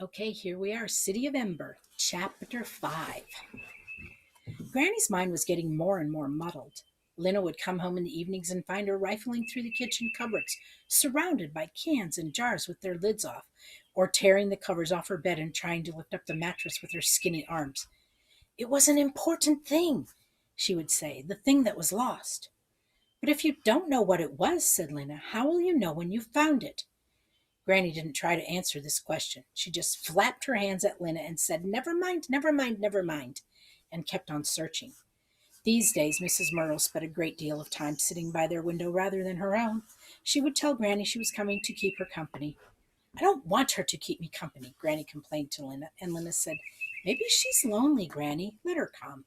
Okay, here we are, City of Ember, Chapter 5. Granny's mind was getting more and more muddled. Lena would come home in the evenings and find her rifling through the kitchen cupboards, surrounded by cans and jars with their lids off, or tearing the covers off her bed and trying to lift up the mattress with her skinny arms. It was an important thing, she would say, the thing that was lost. But if you don't know what it was, said Lena, how will you know when you found it? Granny didn't try to answer this question. She just flapped her hands at Lena and said, "Never mind, never mind, never mind," and kept on searching. These days, Mrs. Myrtle spent a great deal of time sitting by their window rather than her own. She would tell Granny she was coming to keep her company. "I don't want her to keep me company," Granny complained to Lena, and Lena said, "Maybe she's lonely, Granny. Let her come."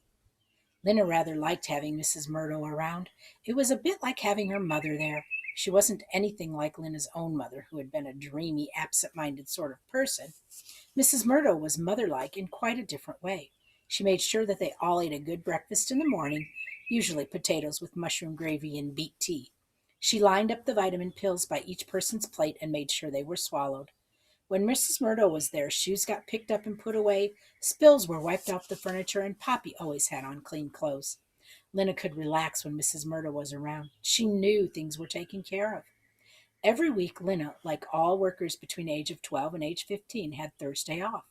Lena rather liked having Mrs. Murdo around. It was a bit like having her mother there. She wasn't anything like Lena's own mother, who had been a dreamy, absent-minded sort of person. Mrs. Murdo was mother-like in quite a different way. She made sure that they all ate a good breakfast in the morning, usually potatoes with mushroom gravy and beet tea. She lined up the vitamin pills by each person's plate and made sure they were swallowed. When Mrs. Murdo was there, shoes got picked up and put away, spills were wiped off the furniture, and Poppy always had on clean clothes. Lena could relax when Mrs. Murdo was around. She knew things were taken care of. Every week, Lena, like all workers between age of 12 and age 15, had Thursday off.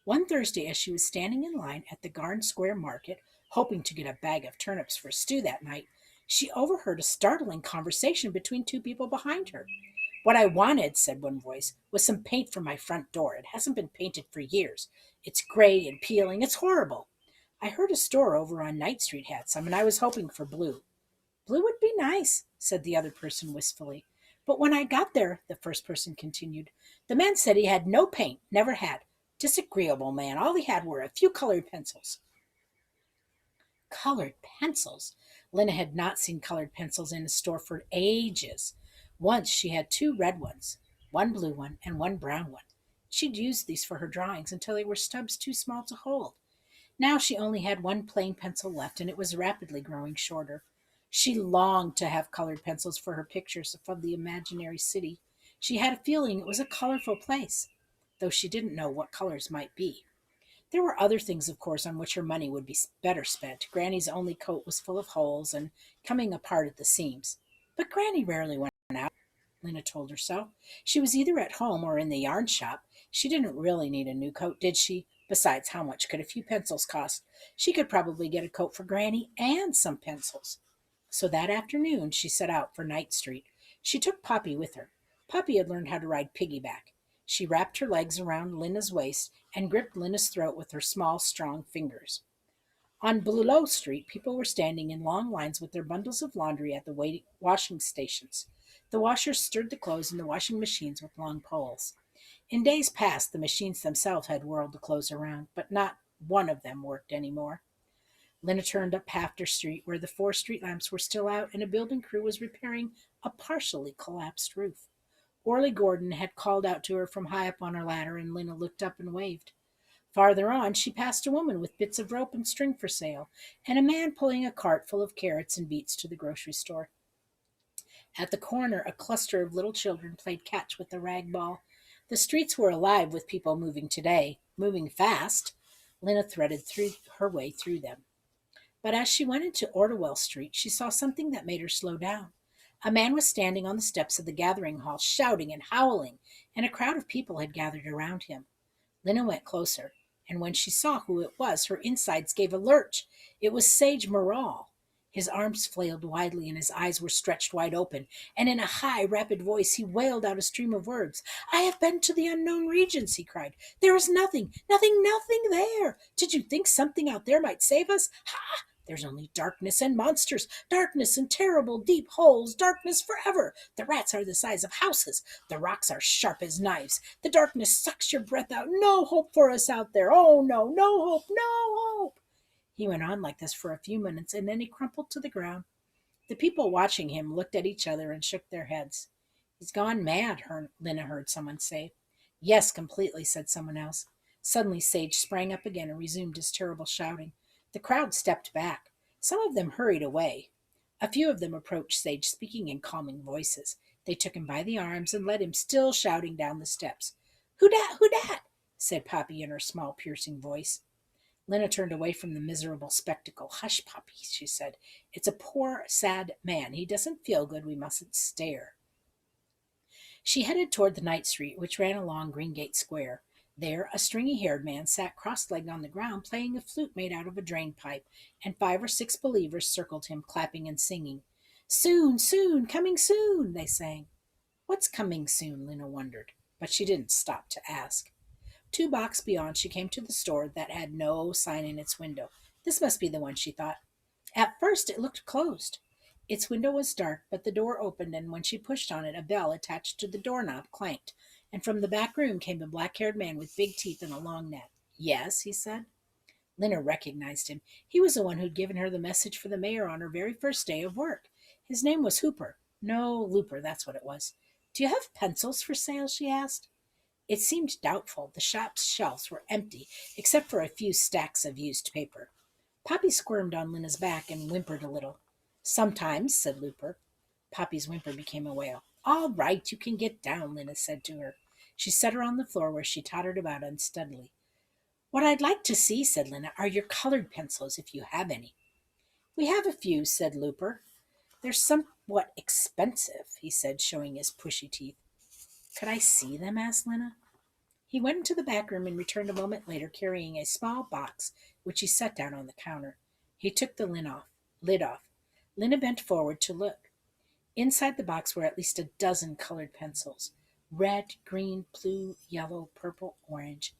One Thursday, as she was standing in line at the Garden Square Market, hoping to get a bag of turnips for stew that night, she overheard a startling conversation between two people behind her. "What I wanted," said one voice, "was some paint for my front door. It hasn't been painted for years. It's gray and peeling. It's horrible. I heard a store over on Night Street had some, and I was hoping for blue." "Blue would be nice," said the other person wistfully. "But when I got there," the first person continued, "the man said he had no paint, never had. Disagreeable man. All he had were a few colored pencils." Colored pencils? Lena had not seen colored pencils in a store for ages. Once she had two red ones, one blue one, and one brown one. She'd used these for her drawings until they were stubs too small to hold. Now she only had one plain pencil left, and it was rapidly growing shorter. She longed to have colored pencils for her pictures of the imaginary city. She had a feeling it was a colorful place, though she didn't know what colors might be. There were other things, of course, on which her money would be better spent. Granny's only coat was full of holes and coming apart at the seams. But Granny rarely went out, Lena told herself. She was either at home or in the yarn shop. She didn't really need a new coat, did she? Besides, how much could a few pencils cost? She could probably get a coat for Granny and some pencils. So that afternoon she set out for Night Street. She took Poppy with her. Poppy had learned how to ride piggyback. She wrapped her legs around Lena's waist and gripped Lena's throat with her small, strong fingers. On Bouleau Street, people were standing in long lines with their bundles of laundry at the washing stations. The washers stirred the clothes in the washing machines with long poles. In days past, the machines themselves had whirled the clothes around, but not one of them worked any more. Lena turned up Hafter Street, where the four street lamps were still out and a building crew was repairing a partially collapsed roof. Orley Gordon had called out to her from high up on her ladder, and Lena looked up and waved. Farther on, she passed a woman with bits of rope and string for sale, and a man pulling a cart full of carrots and beets to the grocery store. At the corner, a cluster of little children played catch with a rag ball. The streets were alive with people moving today, moving fast. Lena threaded her way through them. But as she went into Ortewell Street, she saw something that made her slow down. A man was standing on the steps of the gathering hall, shouting and howling, and a crowd of people had gathered around him. Lena went closer, and when she saw who it was, her insides gave a lurch. It was Sage Morral. His arms flailed widely and his eyes were stretched wide open, and in a high, rapid voice he wailed out a stream of words. "I have been to the unknown regions," he cried. "There is nothing, nothing, nothing there. Did you think something out there might save us? Ha! There's only darkness and monsters, darkness and terrible deep holes, darkness forever. The rats are the size of houses. The rocks are sharp as knives. The darkness sucks your breath out. No hope for us out there. Oh, no, no hope, no hope." He went on like this for a few minutes, and then he crumpled to the ground. The people watching him looked at each other and shook their heads. "He's gone mad," Lena heard someone say. "Yes, completely," said someone else. Suddenly Sage sprang up again and resumed his terrible shouting. The crowd stepped back. Some of them hurried away. A few of them approached Sage, speaking in calming voices. They took him by the arms and led him, still shouting, down the steps. "Who dat? Who dat?" said Poppy in her small, piercing voice. Lena turned away from the miserable spectacle. Hush, Poppy, she said. It's a poor, sad man. He doesn't feel good. We mustn't stare. She headed toward the night street, which ran along Greengate Square. There, a stringy haired man sat cross legged on the ground playing a flute made out of a drain pipe, and 5 or 6 believers circled him, clapping and singing. Soon, soon, coming soon, they sang. What's coming soon? Lena wondered, but she didn't stop to ask. 2 blocks beyond, she came to the store that had no sign in its window. This must be the one, she thought. At first, it looked closed. Its window was dark, but the door opened, and when she pushed on it, a bell attached to the doorknob clanked, and from the back room came a black haired man with big teeth and a long neck. Yes, he said. Lena recognized him. He was the one who'd given her the message for the mayor on her very first day of work. His name was Hooper. No, Looper, that's what it was. Do you have pencils for sale? She asked. It seemed doubtful. The shop's shelves were empty, except for a few stacks of used paper. Poppy squirmed on Lena's back and whimpered a little. Sometimes, said Looper. Poppy's whimper became a wail. All right, you can get down, Lena said to her. She set her on the floor where she tottered about unsteadily. What I'd like to see, said Lena, are your colored pencils, if you have any. We have a few, said Looper. They're somewhat expensive, he said, showing his pushy teeth. Could I see them? Asked Lena. He went into the back room and returned a moment later carrying a small box, which he set down on the counter. He took the lid off. Lena bent forward to look. Inside the box were at least a dozen colored pencils. Red, green, blue, yellow, purple, orange.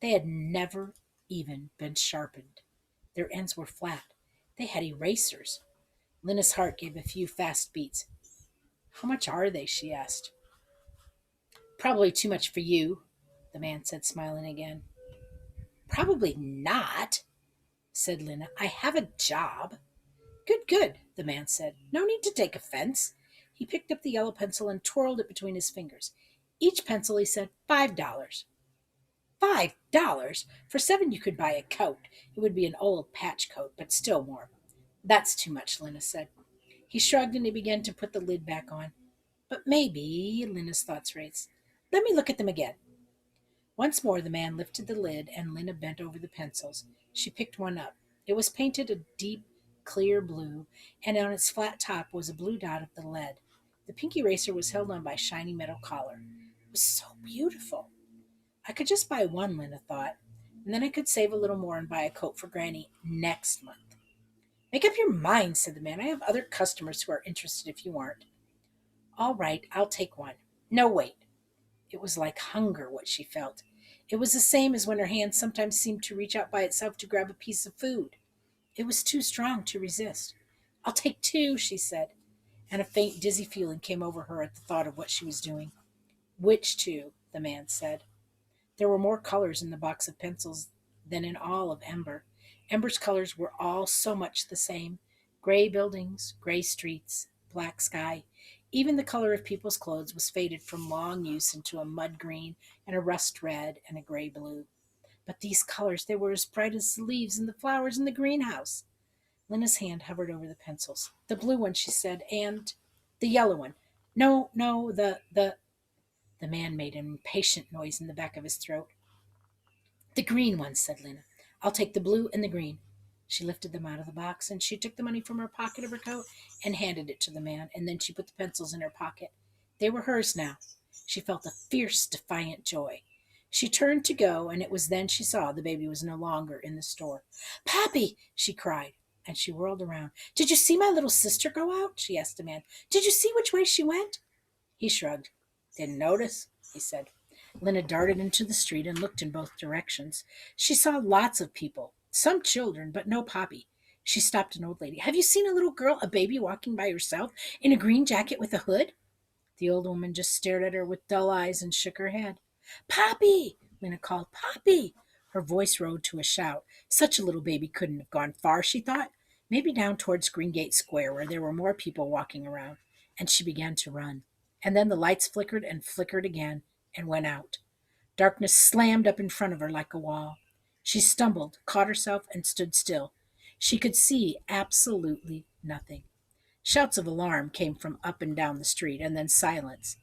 They had never even been sharpened. Their ends were flat. They had erasers. Lena's heart gave a few fast beats. How much are they? She asked. Probably too much for you, the man said, smiling again. Probably not, said Lena. I have a job. Good, good, the man said. No need to take offense. He picked up the yellow pencil and twirled it between his fingers. Each pencil, he said, $5. $5? For 7 you could buy a coat. It would be an old patch coat, but still warm. That's too much, Lena said. He shrugged and he began to put the lid back on. But maybe, Lena's thoughts raced. Let me look at them again. Once more the man lifted the lid and Lena bent over the pencils. She picked one up. It was painted a deep, clear blue, and on its flat top was a blue dot of the lead. The pink eraser was held on by a shiny metal collar. It was so beautiful. I could just buy one, Lena thought, and then I could save a little more and buy a coat for Granny next month. Make up your mind, said the man. I have other customers who are interested if you aren't. All right, I'll take one. No, wait. It was like hunger, what she felt. It was the same as when her hand sometimes seemed to reach out by itself to grab a piece of food. It was too strong to resist. I'll take 2, she said, and a faint, dizzy feeling came over her at the thought of what she was doing. Which 2? The man said. There were more colors in the box of pencils than in all of Ember. Ember's colors were all so much the same. Gray buildings, gray streets, black sky. Even the color of people's clothes was faded from long use into a mud green and a rust red and a gray blue. But these colors, they were as bright as the leaves and the flowers in the greenhouse. Lena's hand hovered over the pencils. The blue one, she said, and the yellow one. No, no, the man made an impatient noise in the back of his throat. The green one, said Lena. I'll take the blue and the green. She lifted them out of the box, and she took the money from her pocket of her coat and handed it to the man, and then she put the pencils in her pocket. They were hers now. She felt a fierce, defiant joy. She turned to go, and it was then she saw the baby was no longer in the store. Pappy! She cried, and she whirled around. Did you see my little sister go out? She asked the man. Did you see which way she went? He shrugged. Didn't notice, he said. Lena darted into the street and looked in both directions. She saw lots of people, some children, but no Poppy. She stopped an old lady. Have you seen a little girl, a baby, walking by herself in a green jacket with a hood? The old woman just stared at her with dull eyes and shook her head. Poppy! Lena called. Poppy! Her voice rose to a shout. Such a little baby couldn't have gone far, she thought. Maybe down towards Greengate Square, where there were more people walking around. And she began to run. And then the lights flickered and flickered again and went out. Darkness slammed up in front of her like a wall. She stumbled, caught herself, and stood still. She could see absolutely nothing. Shouts of alarm came from up and down the street, and then silence.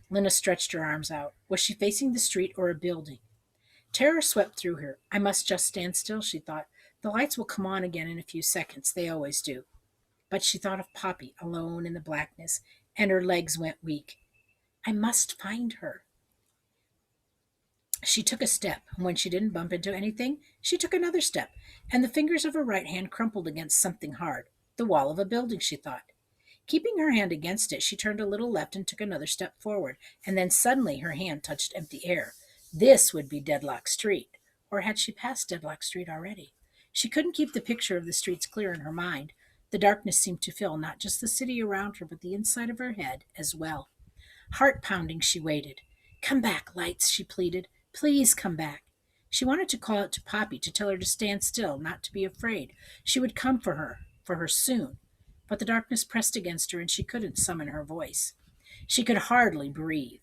Lena stretched her arms out. Was she facing the street or a building? Terror swept through her. I must just stand still, she thought. The lights will come on again in a few seconds. They always do. But she thought of Poppy, alone in the blackness, and her legs went weak. I must find her. She took a step, and when she didn't bump into anything, she took another step, and the fingers of her right hand crumpled against something hard. The wall of a building, she thought. Keeping her hand against it, she turned a little left and took another step forward, and then suddenly her hand touched empty air. This would be Deadlock Street. Or had she passed Deadlock Street already? She couldn't keep the picture of the streets clear in her mind. The darkness seemed to fill not just the city around her, but the inside of her head as well. Heart pounding, she waited. Come back, lights, she pleaded. Please come back. She wanted to call out to Poppy to tell her to stand still, not to be afraid. She would come for her soon. But the darkness pressed against her and she couldn't summon her voice. She could hardly breathe.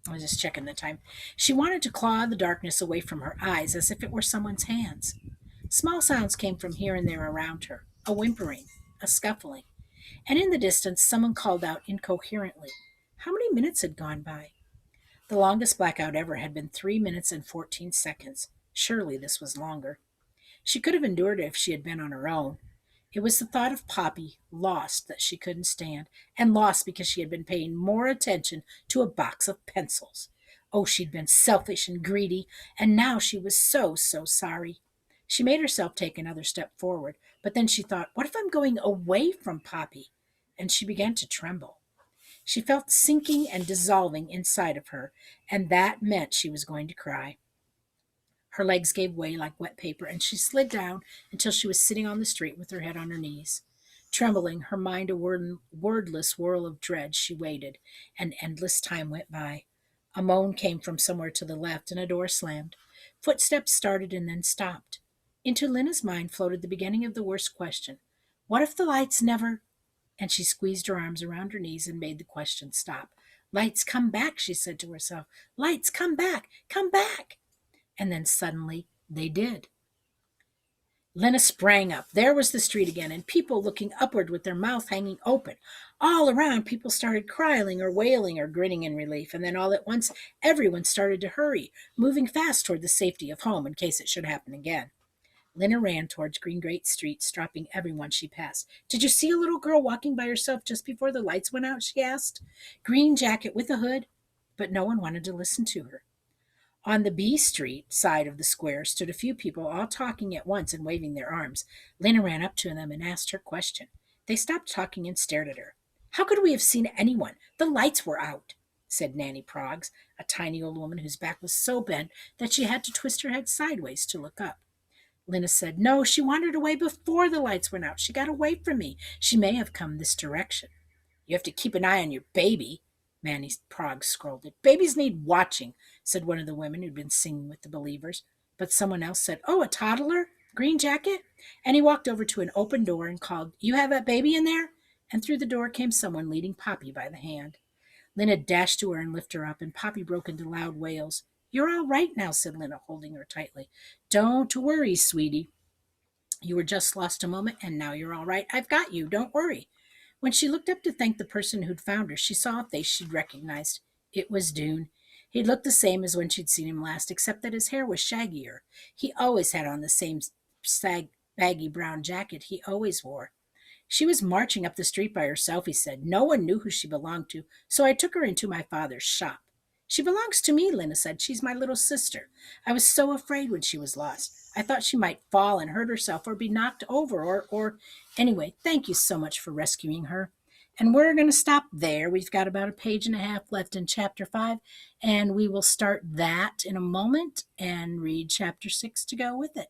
I was just checking the time. She wanted to claw the darkness away from her eyes as if it were someone's hands. Small sounds came from here and there around her, a whimpering, a scuffling, and in the distance someone called out incoherently. How many minutes had gone by? The longest blackout ever had been 3 minutes and 14 seconds. Surely this was longer. She could have endured it if she had been on her own. It was the thought of Poppy, lost, that she couldn't stand, and lost because she had been paying more attention to a box of pencils. Oh, she'd been selfish and greedy, and now she was so sorry. She made herself take another step forward, but then she thought, what if I'm going away from Poppy? And she began to tremble. She felt sinking and dissolving inside of her, and that meant she was going to cry. Her legs gave way like wet paper, and she slid down until she was sitting on the street with her head on her knees. Trembling, her mind a wordless whirl of dread, she waited, and endless time went by. A moan came from somewhere to the left, and a door slammed. Footsteps started and then stopped. Into Lena's mind floated the beginning of the worst question. What if the lights never... And she squeezed her arms around her knees and made the question stop. Lights, come back, she said to herself. Lights, come back, come back. And then suddenly they did. Lena sprang up. There was the street again, and people looking upward with their mouth hanging open. All around, people started crying or wailing or grinning in relief, and then all at once, everyone started to hurry, moving fast toward the safety of home in case it should happen again. Lena ran towards Green Great Street, stopping everyone she passed. Did you see a little girl walking by herself just before the lights went out? She asked. Green jacket with a hood. But no one wanted to listen to her. On the B Street side of the square stood a few people, all talking at once and waving their arms. Lena ran up to them and asked her question. They stopped talking and stared at her. How could we have seen anyone? The lights were out, said Nanny Proggs, a tiny old woman whose back was so bent that she had to twist her head sideways to look up. Lena said, No, she wandered away before the lights went out. She got away from me. She may have come this direction. You have to keep an eye on your baby, Manny Proggs scolded. Babies need watching, said one of the women who'd been singing with the Believers. But someone else said, Oh, a toddler? Green jacket? And he walked over to an open door and called, You have a baby in there? And through the door came someone leading Poppy by the hand. Lena dashed to her and lifted her up, and Poppy broke into loud wails. You're all right now, said Lena, holding her tightly. Don't worry, sweetie. You were just lost a moment, and now you're all right. I've got you. Don't worry. When she looked up to thank the person who'd found her, she saw a face she'd recognized. It was Dune. He'd looked the same as when she'd seen him last, except that his hair was shaggier. He always had on the same baggy brown jacket he always wore. She was marching up the street by herself, he said. No one knew who she belonged to, so I took her into my father's shop. She belongs to me, Lena said. She's my little sister. I was so afraid when she was lost. I thought she might fall and hurt herself or be knocked over or anyway, thank you so much for rescuing her. And we're going to stop there. We've got about a page and a half left in chapter 5, and we will start that in a moment and read chapter 6 to go with it.